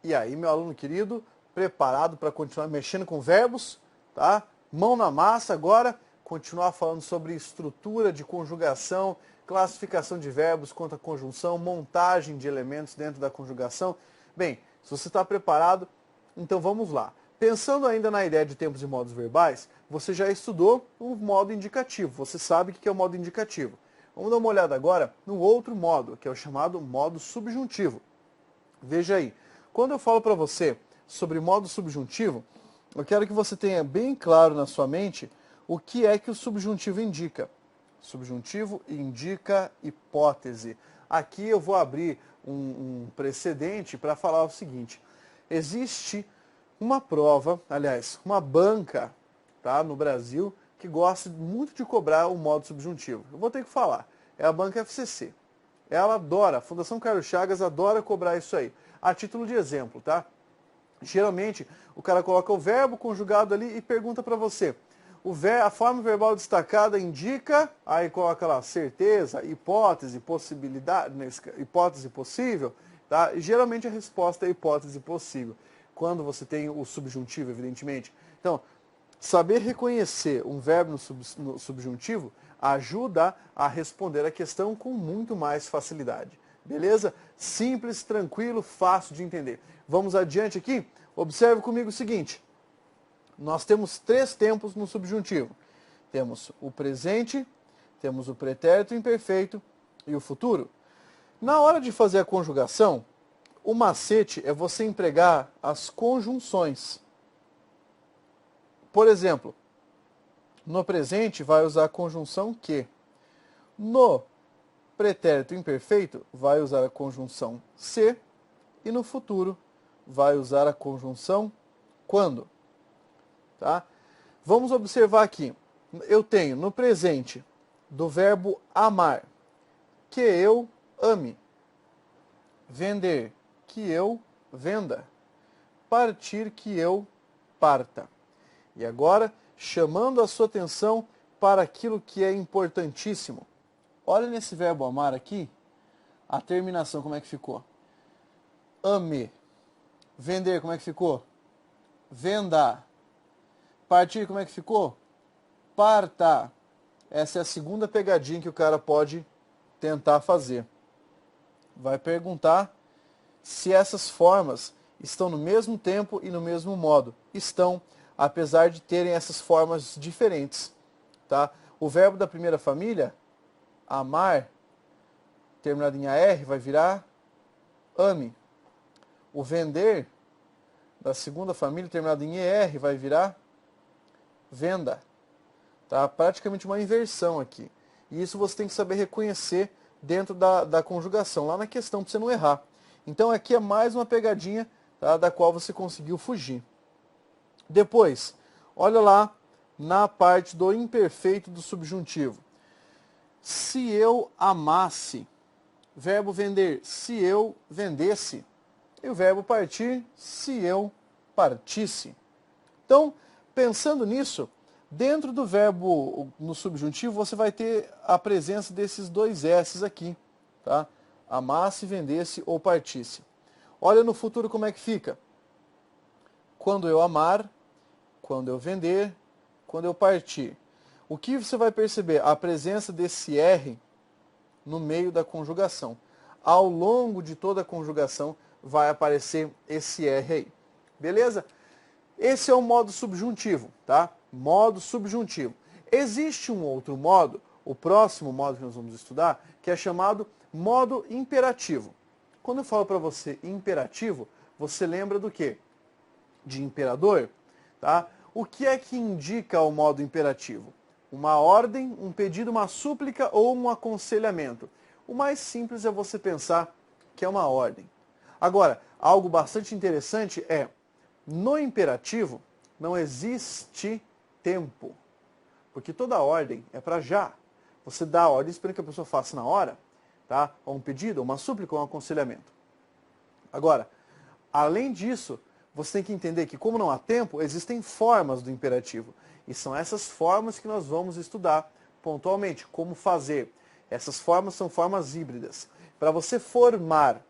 E aí, meu aluno querido, preparado para continuar mexendo com verbos, tá? Mão na massa agora, continuar falando sobre estrutura de conjugação, classificação de verbos quanto à conjunção, montagem de elementos dentro da conjugação. Bem, se você está preparado, então vamos lá. Pensando ainda na ideia de tempos e modos verbais, você já estudou o modo indicativo, você sabe o que é o modo indicativo. Vamos dar uma olhada agora no outro modo, que é o chamado modo subjuntivo. Veja aí. Quando eu falo para você sobre modo subjuntivo, eu quero que você tenha bem claro na sua mente o que é que o subjuntivo indica. Subjuntivo indica hipótese. Aqui eu vou abrir um precedente para falar o seguinte. Existe uma prova, aliás, uma banca, tá, no Brasil que gosta muito de cobrar o modo subjuntivo. Eu vou ter que falar. É a banca FCC. Ela adora, a Fundação Carlos Chagas adora cobrar isso aí. A título de exemplo, tá? Geralmente, o cara coloca o verbo conjugado ali e pergunta para você. A forma verbal destacada indica, aí coloca lá certeza, hipótese, possibilidade, hipótese possível, tá? E geralmente a resposta é hipótese possível. Quando você tem o subjuntivo, evidentemente. Então, saber reconhecer um verbo no subjuntivo ajuda a responder a questão com muito mais facilidade. Beleza? Simples, tranquilo, fácil de entender. Vamos adiante aqui? Observe comigo o seguinte. Nós temos 3 tempos no subjuntivo. Temos o presente, temos o pretérito imperfeito e o futuro. Na hora de fazer a conjugação, o macete é você empregar as conjunções. Por exemplo, no presente vai usar a conjunção que. No pretérito imperfeito vai usar a conjunção se e no futuro vai usar a conjunção quando. Tá? Vamos observar aqui. Eu tenho no presente do verbo amar, que eu ame. Vender, que eu venda. Partir, que eu parta. E agora, chamando a sua atenção para aquilo que é importantíssimo. Olha nesse verbo amar aqui, a terminação como é que ficou? Ame. Vender, como é que ficou? Venda. Partir, como é que ficou? Parta. Essa é a segunda pegadinha que o cara pode tentar fazer. Vai perguntar se essas formas estão no mesmo tempo e no mesmo modo. Estão, apesar de terem essas formas diferentes. Tá? O verbo da primeira família, amar, terminado em AR, vai virar ame. O vender, da segunda família, terminado em ER, vai virar venda. Tá? Praticamente uma inversão aqui. E isso você tem que saber reconhecer dentro da conjugação, lá na questão, para você não errar. Então aqui é mais uma pegadinha, tá, da qual você conseguiu fugir. Depois, olha lá na parte do imperfeito do subjuntivo. Se eu amasse, verbo vender, se eu vendesse. E o verbo partir, se eu partisse. Então, pensando nisso, dentro do verbo no subjuntivo, você vai ter a presença desses 2 S's aqui. Tá? Amasse, vendesse ou partisse. Olha no futuro como é que fica. Quando eu amar, quando eu vender, quando eu partir. O que você vai perceber? A presença desse R no meio da conjugação. Ao longo de toda a conjugação vai aparecer esse R aí. Beleza? Esse é o modo subjuntivo, tá? Modo subjuntivo. Existe um outro modo, o próximo modo que nós vamos estudar, que é chamado modo imperativo. Quando eu falo para você imperativo, você lembra do quê? De imperador, tá? O que é que indica o modo imperativo? Uma ordem, um pedido, uma súplica ou um aconselhamento. O mais simples é você pensar que é uma ordem. Agora, algo bastante interessante é, no imperativo não existe tempo, porque toda ordem é para já. Você dá a ordem esperando que a pessoa faça na hora, tá? Ou um pedido, ou uma súplica, ou um aconselhamento. Agora, Além disso, você tem que entender que, como não há tempo, existem formas do imperativo. E são essas formas que nós vamos estudar pontualmente. Como fazer. Essas formas são formas híbridas. Para você formar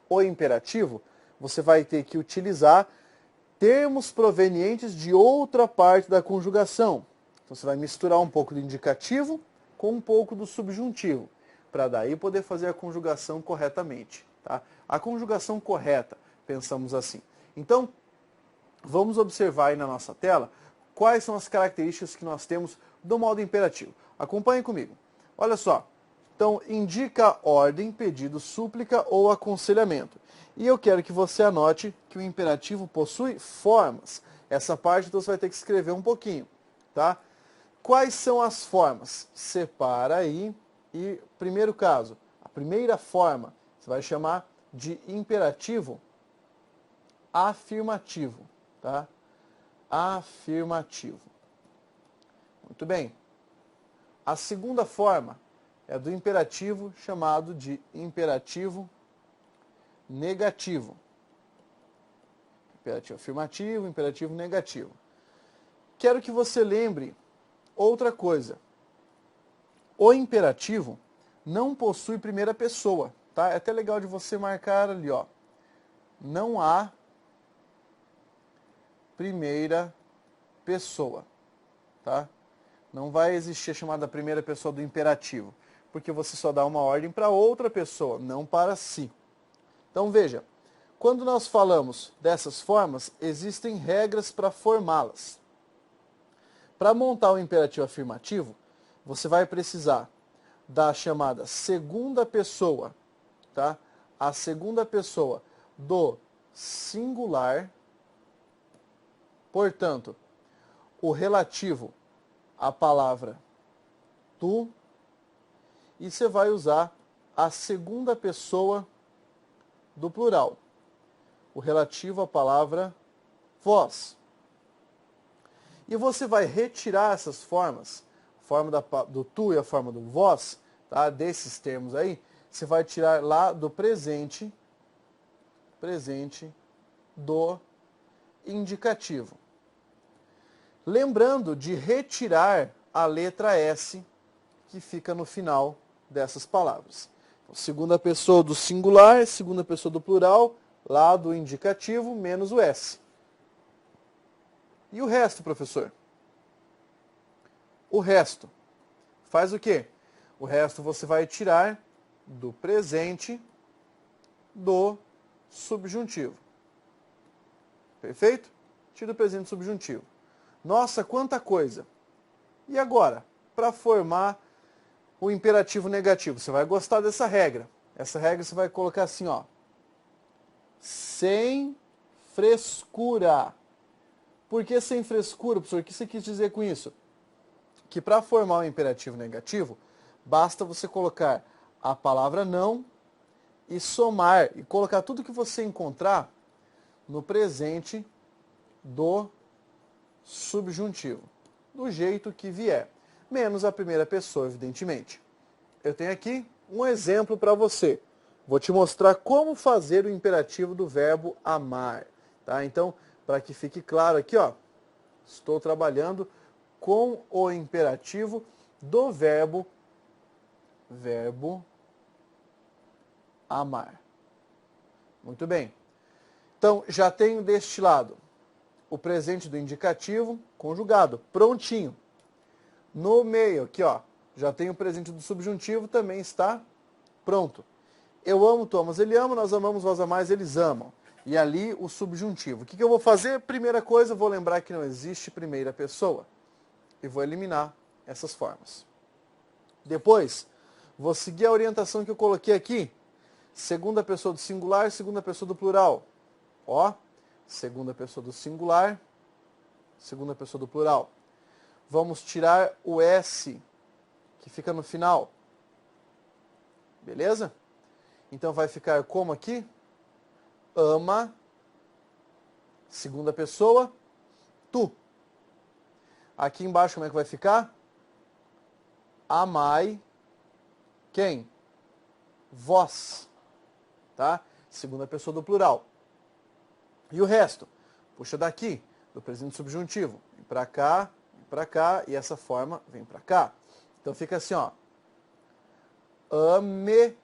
o imperativo, você vai ter que utilizar termos provenientes de outra parte da conjugação. Então você vai misturar um pouco do indicativo com um pouco do subjuntivo, para daí poder fazer a conjugação corretamente. Tá? A conjugação correta, pensamos assim. Então, vamos observar aí na nossa tela quais são as características que nós temos do modo imperativo. Acompanhe comigo. Olha só. Então, indica ordem, pedido, súplica ou aconselhamento. E eu quero que você anote que o imperativo possui formas. Essa parte então, você vai ter que escrever um pouquinho. Tá? Quais são as formas? Separa aí. E, primeiro caso, a primeira forma, você vai chamar de imperativo afirmativo. Tá? Afirmativo. Muito bem. A segunda forma é do imperativo chamado de imperativo negativo. Imperativo afirmativo, imperativo negativo. Quero que você lembre outra coisa. O imperativo não possui primeira pessoa, tá? É até legal de você marcar ali, ó. Não há primeira pessoa, tá? Não vai existir a chamada primeira pessoa do imperativo, porque você só dá uma ordem para outra pessoa, não para si. Então veja, quando nós falamos dessas formas, existem regras para formá-las. Para montar o imperativo afirmativo, você vai precisar da chamada segunda pessoa, tá? A segunda pessoa do singular. Portanto, o relativo à palavra tu, e você vai usar a segunda pessoa do plural, o relativo à palavra vós. E você vai retirar essas formas, a forma do tu e a forma do vós, tá? Desses termos aí, você vai tirar lá do presente do indicativo. Lembrando de retirar a letra S que fica no final dessas palavras. Então, segunda pessoa do singular, segunda pessoa do plural, lá do indicativo, menos o S. E o resto, professor? O resto faz o quê? O resto você vai tirar do presente do subjuntivo. Perfeito? Tira o presente do subjuntivo. Nossa, quanta coisa! E agora, para formar o imperativo negativo, você vai gostar dessa regra. Essa regra você vai colocar assim, ó. Sem frescura. Por que sem frescura, professor? O que você quis dizer com isso? Que para formar um imperativo negativo, basta você colocar a palavra não e somar, e colocar tudo que você encontrar no presente do subjuntivo, do jeito que vier, menos a primeira pessoa, evidentemente. Eu tenho aqui um exemplo para você. Vou te mostrar como fazer o imperativo do verbo amar, tá? Então, para que fique claro aqui, ó, estou trabalhando com o imperativo do verbo amar. Muito bem. Então, já tenho deste lado o presente do indicativo conjugado, prontinho. No meio, aqui, ó, já tenho o presente do subjuntivo, também está pronto. Eu amo, tu amas, ele ama, nós amamos, vós amais, eles amam. E ali o subjuntivo. O que eu vou fazer? Primeira coisa, vou lembrar que não existe primeira pessoa. E vou eliminar essas formas. Depois, vou seguir a orientação que eu coloquei aqui. Segunda pessoa do singular, segunda pessoa do plural. Ó, segunda pessoa do singular, segunda pessoa do plural. Vamos tirar o S, que fica no final. Beleza? Então vai ficar como aqui? Ama, segunda pessoa, tu. Aqui embaixo como é que vai ficar? Amai, quem? Vós. Tá? Segunda pessoa do plural. E o resto? Puxa daqui, do presente subjuntivo. Vem para cá, e essa forma vem para cá. Então fica assim, ó. Ame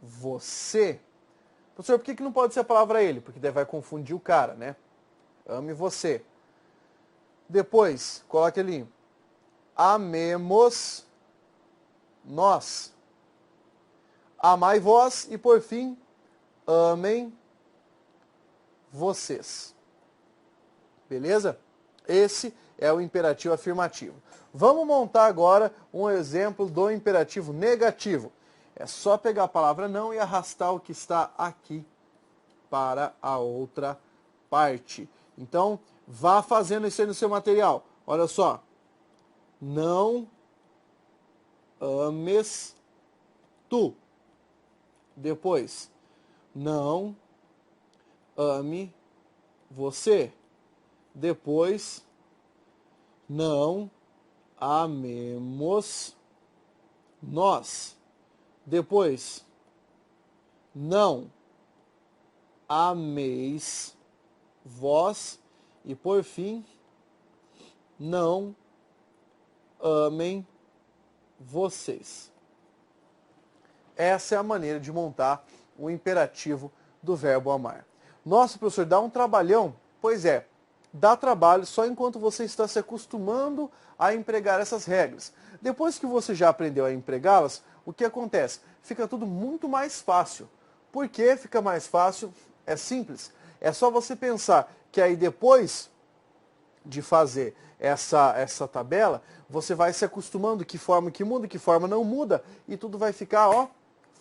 você. Professor, por que não pode ser a palavra ele? Porque daí vai confundir o cara, né? Ame você. Depois, coloque ali. Amemos nós. Amai vós e, por fim, amem vocês. Beleza? Esse é o imperativo afirmativo. Vamos montar agora um exemplo do imperativo negativo. É só pegar a palavra não e arrastar o que está aqui para a outra parte. Então, vá fazendo isso aí no seu material. Olha só. Não ames tu. Depois, não ame você. Depois, não amemos nós. Depois, não ameis vós. E por fim, não amem vocês. Essa é a maneira de montar o imperativo do verbo amar. Nossa, professor, dá um trabalhão? Pois é, dá trabalho só enquanto você está se acostumando a empregar essas regras. Depois que você já aprendeu a empregá-las, o que acontece? Fica tudo muito mais fácil. Por que fica mais fácil? É simples. É só você pensar que aí depois de fazer essa tabela, você vai se acostumando que forma que muda, que forma não muda, e tudo vai ficar, ó,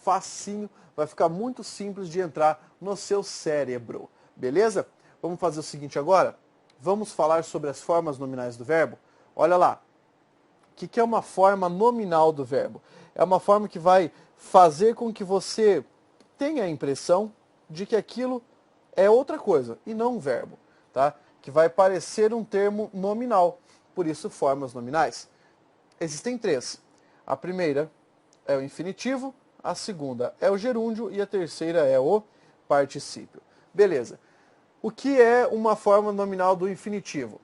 facinho, vai ficar muito simples de entrar no seu cérebro. Beleza? Vamos fazer o seguinte agora? Vamos falar sobre as formas nominais do verbo? Olha lá. O que é uma forma nominal do verbo? É uma forma que vai fazer com que você tenha a impressão de que aquilo é outra coisa e não um verbo, tá? Que vai parecer um termo nominal, por isso formas nominais. Existem três. A primeira é o infinitivo, a segunda é o gerúndio e a terceira é o particípio. Beleza. O que é uma forma nominal do infinitivo?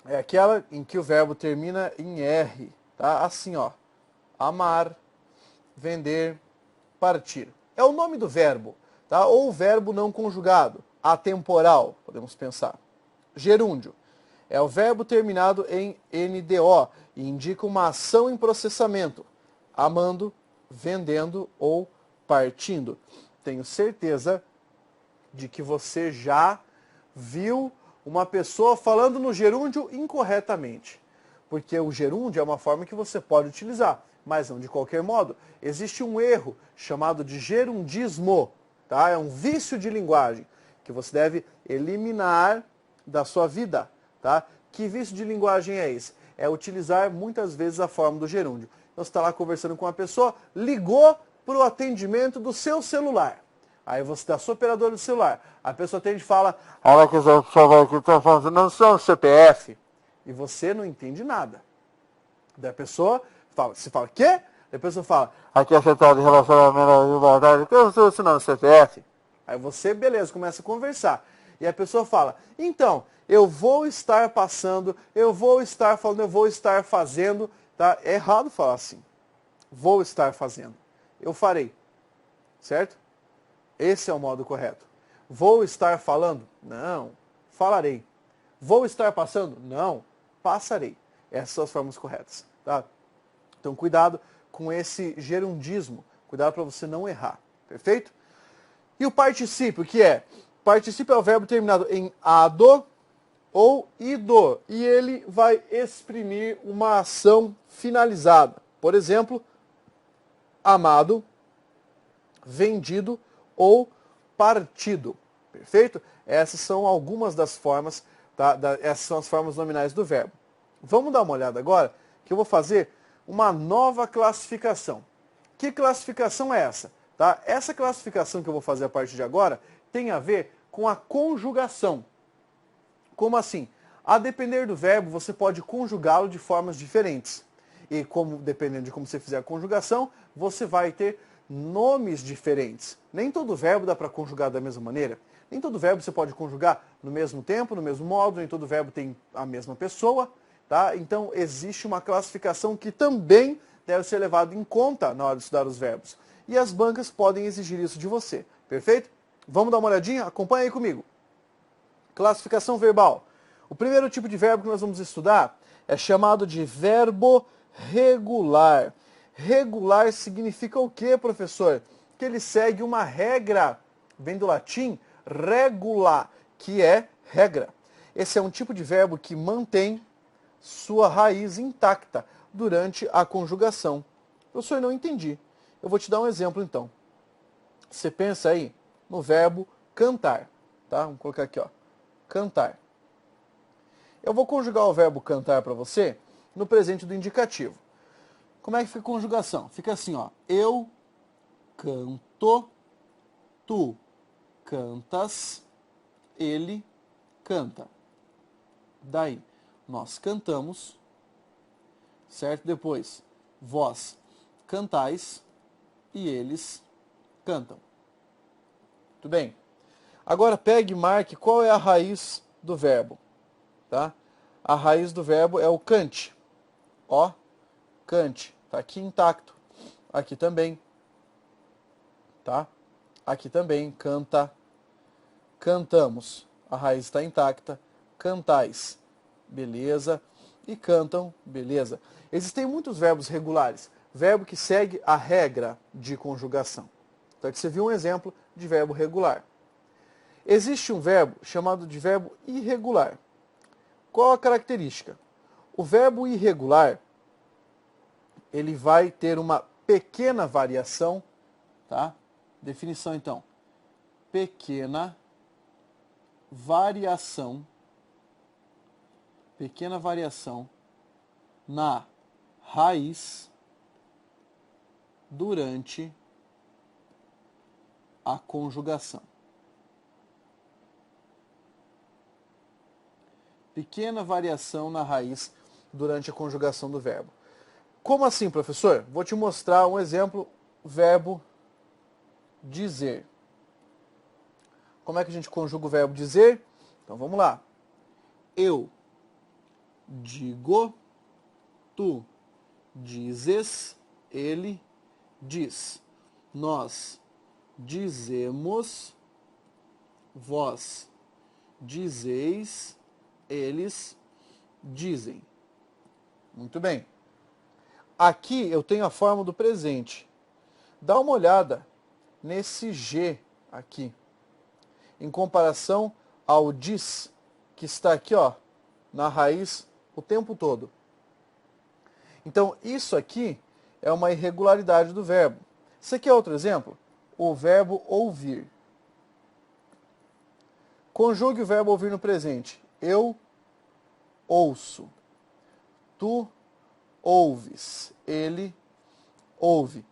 É aquela em que o verbo termina em R, tá? Assim, ó. Amar, vender, partir. É o nome do verbo, tá? Ou o verbo não conjugado, atemporal, podemos pensar. Gerúndio. É o verbo terminado em NDO e indica uma ação em processamento, amando, vendendo ou partindo. Tenho certeza de que você já viu uma pessoa falando no gerúndio incorretamente. Porque o gerúndio é uma forma que você pode utilizar, mas não de qualquer modo. Existe um erro chamado de gerundismo, tá? É um vício de linguagem que você deve eliminar da sua vida, tá? Que vício de linguagem é esse? É utilizar muitas vezes a forma do gerúndio. Então você está lá conversando com uma pessoa, ligou para o atendimento do seu celular. Aí você dá sua operadora do celular. A pessoa atende e fala, ela quiser falar que está falando, não são CPF. E você não entende nada. Daí a pessoa fala, você fala, quê? Daí a pessoa fala, aqui é central de relacionamento de igualdade, que eu sou assinando CPF. Aí você, beleza, começa a conversar. E a pessoa fala, então, eu vou estar passando, eu vou estar falando, eu vou estar fazendo. Tá? É errado falar assim. Vou estar fazendo. Eu farei. Certo? Esse é o modo correto. Vou estar falando? Não. Falarei. Vou estar passando? Não. Passarei. Essas são as formas corretas. Tá? Então, cuidado com esse gerundismo. Cuidado para você não errar. Perfeito? E o particípio, o que é? Particípio é o verbo terminado em ado ou ido. E ele vai exprimir uma ação finalizada. Por exemplo, amado, vendido ou partido. Perfeito? Essas são algumas das formas, tá? Essas são as formas nominais do verbo. Vamos dar uma olhada agora, que eu vou fazer uma nova classificação. Que classificação é essa? Tá? Essa classificação que eu vou fazer a partir de agora tem a ver com a conjugação. Como assim? A depender do verbo, você pode conjugá-lo de formas diferentes. E dependendo de como você fizer a conjugação, você vai ter nomes diferentes. Nem todo verbo dá para conjugar da mesma maneira. Nem todo verbo você pode conjugar no mesmo tempo, no mesmo modo, nem todo verbo tem a mesma pessoa, tá? Então existe uma classificação que também deve ser levada em conta na hora de estudar os verbos. E as bancas podem exigir isso de você, perfeito? Vamos dar uma olhadinha? Acompanha aí comigo. Classificação verbal. O primeiro tipo de verbo que nós vamos estudar é chamado de verbo regular. Regular significa o quê, professor? Que ele segue uma regra, vem do latim regula, que é regra. Esse é um tipo de verbo que mantém sua raiz intacta durante a conjugação. Professor, não entendi. Eu vou te dar um exemplo então. Você pensa aí no verbo cantar, tá? Vamos colocar aqui, ó. Cantar. Eu vou conjugar o verbo cantar para você no presente do indicativo. Como é que fica a conjugação? Fica assim, ó. Eu canto, tu cantas, ele canta. Daí, nós cantamos, certo? Depois, vós cantais e eles cantam. Tudo bem? Agora pegue e marque qual é a raiz do verbo. Tá? A raiz do verbo é o cante. Ó, cante. Está aqui intacto. Aqui também. Tá? Aqui também, canta. Cantamos. A raiz está intacta. Cantais. Beleza. E cantam. Beleza. Existem muitos verbos regulares. Verbo que segue a regra de conjugação. Então aqui você viu um exemplo de verbo regular. Existe um verbo chamado de verbo irregular. Qual a característica? O verbo irregular, ele vai ter uma pequena variação, tá? Definição então. Pequena variação na raiz durante a conjugação. Pequena variação na raiz durante a conjugação do verbo. Como assim, professor? Vou te mostrar um exemplo, verbo dizer. Como é que a gente conjuga o verbo dizer? Então vamos lá. Eu digo, tu dizes, ele diz. Nós dizemos, vós dizeis, eles dizem. Muito bem. Aqui eu tenho a forma do presente. Dá uma olhada nesse G aqui, em comparação ao diz, que está aqui, ó, na raiz o tempo todo. Então, isso aqui é uma irregularidade do verbo. Você quer outro exemplo? O verbo ouvir. Conjugue o verbo ouvir no presente. Eu ouço. Tu ouves. Ele ouve.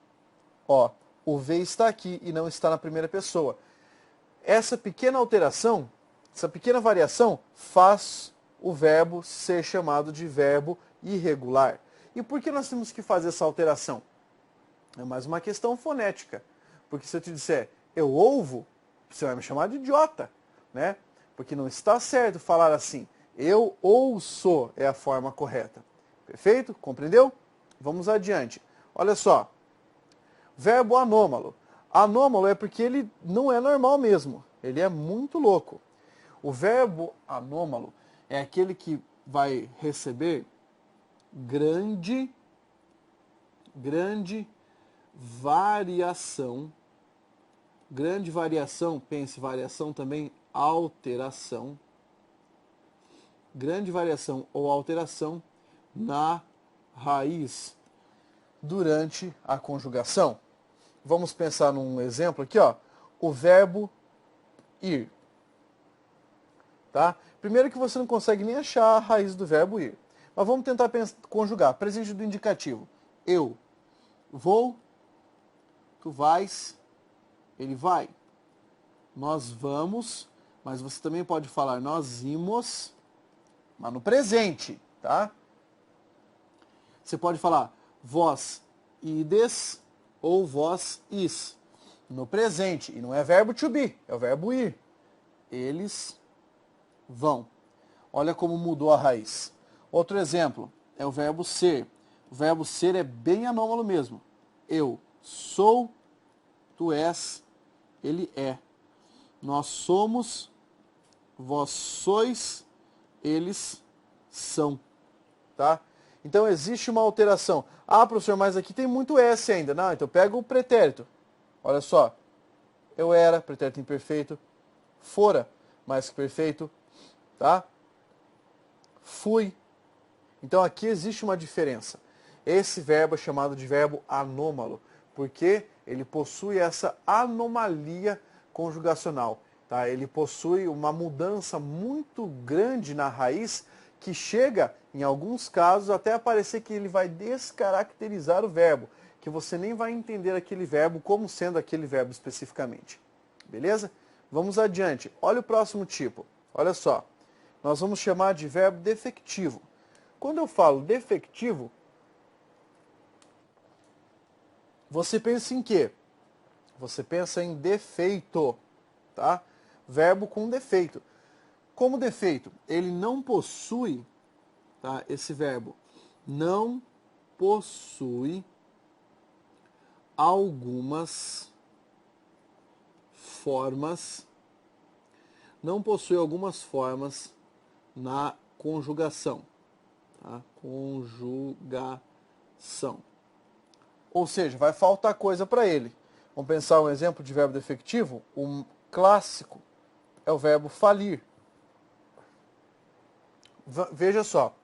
Ó, o V está aqui e não está na primeira pessoa. Essa pequena alteração, essa pequena variação faz o verbo ser chamado de verbo irregular. E por que nós temos que fazer essa alteração? É mais uma questão fonética. Porque se eu te disser eu ouvo, você vai me chamar de idiota, né? Porque não está certo falar assim. Eu ouço é a forma correta. Perfeito? Compreendeu? Vamos adiante. Olha só. Verbo anômalo. Anômalo é porque ele não é normal mesmo. Ele é muito louco. O verbo anômalo é aquele que vai receber grande variação. Grande variação, pense variação também, alteração. Grande variação ou alteração na raiz durante a conjugação. Vamos pensar num exemplo aqui, ó. O verbo ir. Tá? Primeiro que você não consegue nem achar a raiz do verbo ir. Mas vamos tentar conjugar. Presente do indicativo. Eu vou, tu vais, ele vai. Nós vamos, mas você também pode falar nós imos, mas no presente, tá? Você pode falar vós ides ou vós is, no presente. E não é verbo to be, é o verbo ir. eles vão. Olha como mudou a raiz. Outro exemplo é o verbo ser. O verbo ser é bem anômalo mesmo. Eu sou, tu és, ele é. Nós somos, vós sois, eles são. Tá? Então existe uma alteração. Ah, professor, mas aqui tem muito S ainda. Não, então pega o pretérito. Olha só. Eu era, pretérito imperfeito. Fora, mais que perfeito. Tá? Fui. Então aqui existe uma diferença. Esse verbo é chamado de verbo anômalo, porque ele possui essa anomalia conjugacional. Tá? Ele possui uma mudança muito grande na raiz, que chega, em alguns casos, até a parecer que ele vai descaracterizar o verbo, que você nem vai entender aquele verbo como sendo aquele verbo especificamente. Beleza? Vamos adiante. Olha o próximo tipo. Olha só. Nós vamos chamar de verbo defectivo. Quando eu falo defectivo, você pensa em quê? Você pensa em defeito, tá? Verbo com defeito. Como defeito, ele não possui, tá? Esse verbo não possui algumas formas, na conjugação. Tá? Conjugação. Ou seja, vai faltar coisa para ele. Vamos pensar um exemplo de verbo defectivo? Um clássico é o verbo falir. Veja só.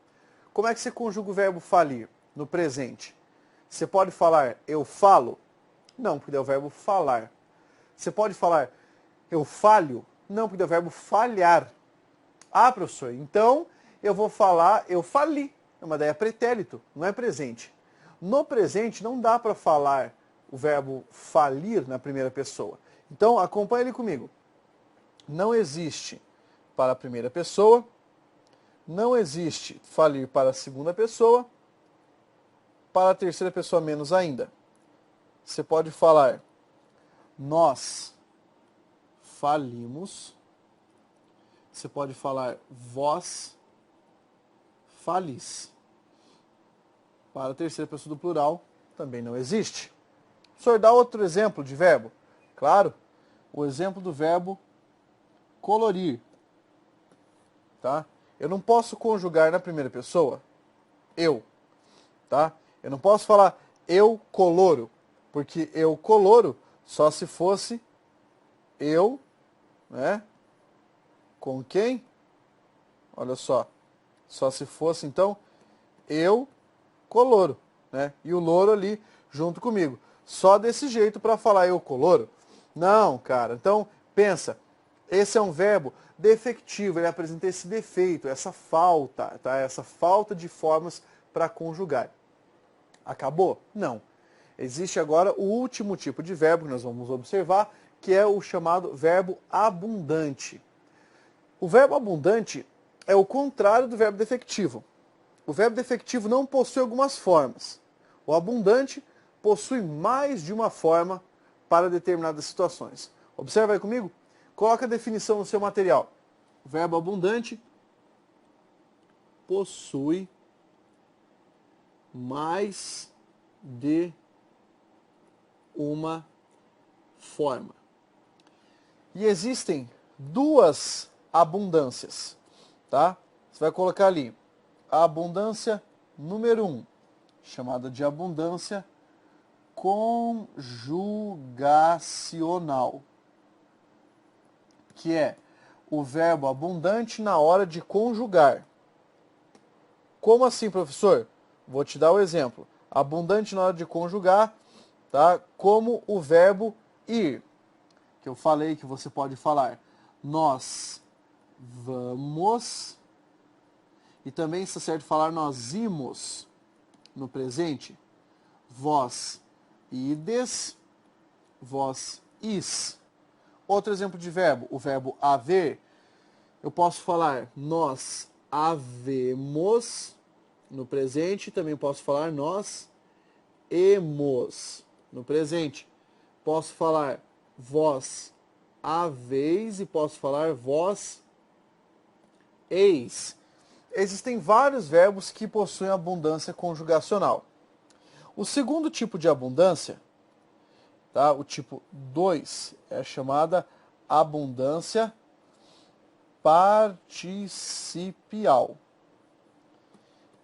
Como é que você conjuga o verbo falir no presente? Você pode falar eu falo? Não, porque é o verbo falar. Você pode falar eu falho? Não, porque é o verbo falhar. Ah, professor, então eu vou falar eu fali. Mas daí é pretérito, não é presente. No presente não dá para falar o verbo falir na primeira pessoa. Então acompanhe ele comigo. Não existe para a primeira pessoa, não existe falir para a segunda pessoa, para a terceira pessoa menos ainda. Você pode falar nós falimos, você pode falar vós falis. Para a terceira pessoa do plural, também não existe. O senhor dá outro exemplo de verbo? Claro, o exemplo do verbo colorir. Tá? Eu não posso conjugar na primeira pessoa eu. Tá? Eu não posso falar eu coloro, porque eu coloro só se fosse eu, né? Com quem? Olha só. Só se fosse, então, eu coloro, né? E o louro ali junto comigo. Só desse jeito para falar eu coloro? Não, cara. Então, pensa. Esse é um verbo defectivo, ele apresenta esse defeito, essa falta, tá? Essa falta de formas para conjugar. Acabou? Não. Existe agora o último tipo de verbo que nós vamos observar, que é o chamado verbo abundante. O verbo abundante é o contrário do verbo defectivo. O verbo defectivo não possui algumas formas. O abundante possui mais de uma forma para determinadas situações. Observa aí comigo. Coloca a definição no seu material. O verbo abundante possui mais de uma forma. E existem duas abundâncias, tá? Você vai colocar ali a abundância número 1, chamada de abundância conjugacional, que é o verbo abundante na hora de conjugar. Como assim, professor? Vou te dar o exemplo. Abundante na hora de conjugar, tá? Como o verbo ir, que eu falei que você pode falar nós vamos, e também está certo falar nós imos no presente. Vós ides, vós is. Outro exemplo de verbo, o verbo haver. Eu posso falar nós havemos no presente, também posso falar nós emos no presente. Posso falar vós haveis e posso falar vós eis. Existem vários verbos que possuem abundância conjugacional. O segundo tipo de abundância, tá? O tipo 2, é chamada abundância participial,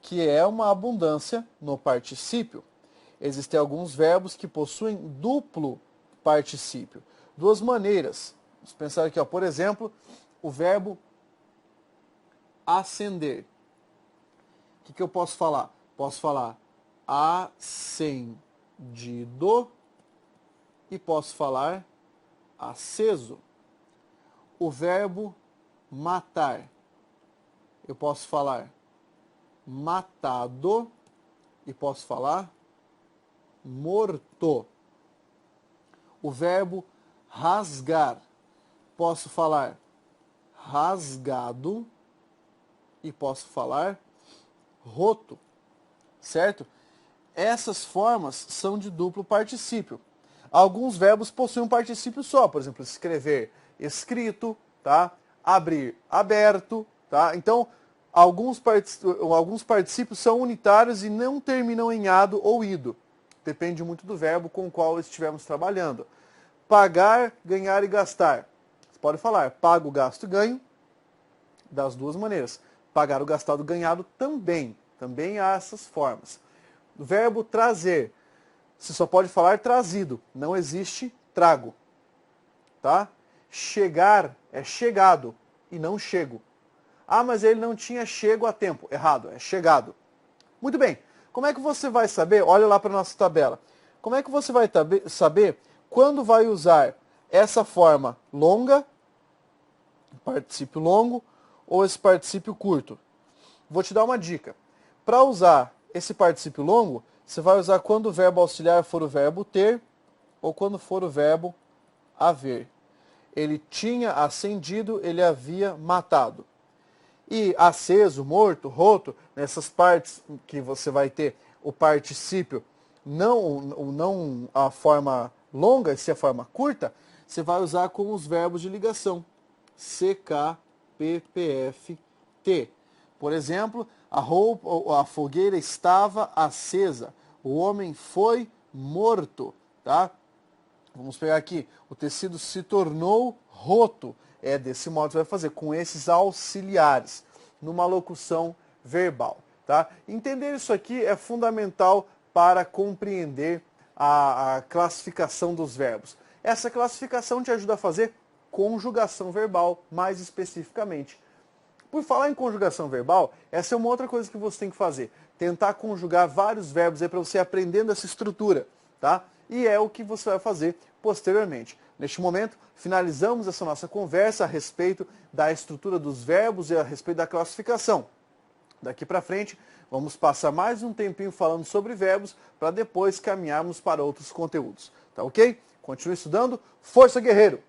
que é uma abundância no particípio. Existem alguns verbos que possuem duplo particípio. Duas maneiras. Vamos pensar aqui, ó, por exemplo, o verbo acender. O que eu posso falar? Posso falar acendido e posso falar aceso. O verbo matar. Eu posso falar matado e posso falar morto. O verbo rasgar. Posso falar rasgado e posso falar roto, certo? Essas formas são de duplo particípio. Alguns verbos possuem um particípio só, por exemplo, escrever, escrito, tá? Abrir, aberto, tá? Então, alguns particípios são unitários e não terminam em ado ou ido. Depende muito do verbo com o qual estivermos trabalhando. Pagar, ganhar e gastar. Você pode falar pago, gasto, ganho, das duas maneiras. Pagar o gastado, ganhado também. Também há essas formas. O verbo trazer. Você só pode falar trazido. Não existe trago. Tá? Chegar é chegado e não chego. Ah, mas ele não tinha chego a tempo. Errado, é chegado. Muito bem. Como é que você vai saber? Olha lá para a nossa tabela. Como é que você vai saber quando vai usar essa forma longa, particípio longo, ou esse particípio curto? Vou te dar uma dica. Para usar esse particípio longo, você vai usar quando o verbo auxiliar for o verbo ter ou quando for o verbo haver. Ele tinha acendido, ele havia matado. E aceso, morto, roto, nessas partes que você vai ter o particípio, não a forma longa, se a forma curta, você vai usar com os verbos de ligação. CK, PPF, T. Por exemplo, a fogueira estava acesa. O homem foi morto, tá? Vamos pegar aqui. O tecido se tornou roto. É desse modo que você vai fazer, com esses auxiliares, numa locução verbal, tá? Entender isso aqui é fundamental para compreender a classificação dos verbos. Essa classificação te ajuda a fazer conjugação verbal, mais especificamente. Por falar em conjugação verbal, essa é uma outra coisa que você tem que fazer. Tentar conjugar vários verbos aí para você aprendendo essa estrutura, tá? E é o que você vai fazer posteriormente. Neste momento, finalizamos essa nossa conversa a respeito da estrutura dos verbos e a respeito da classificação. Daqui para frente, vamos passar mais um tempinho falando sobre verbos para depois caminharmos para outros conteúdos. Tá ok? Continue estudando. Força, guerreiro!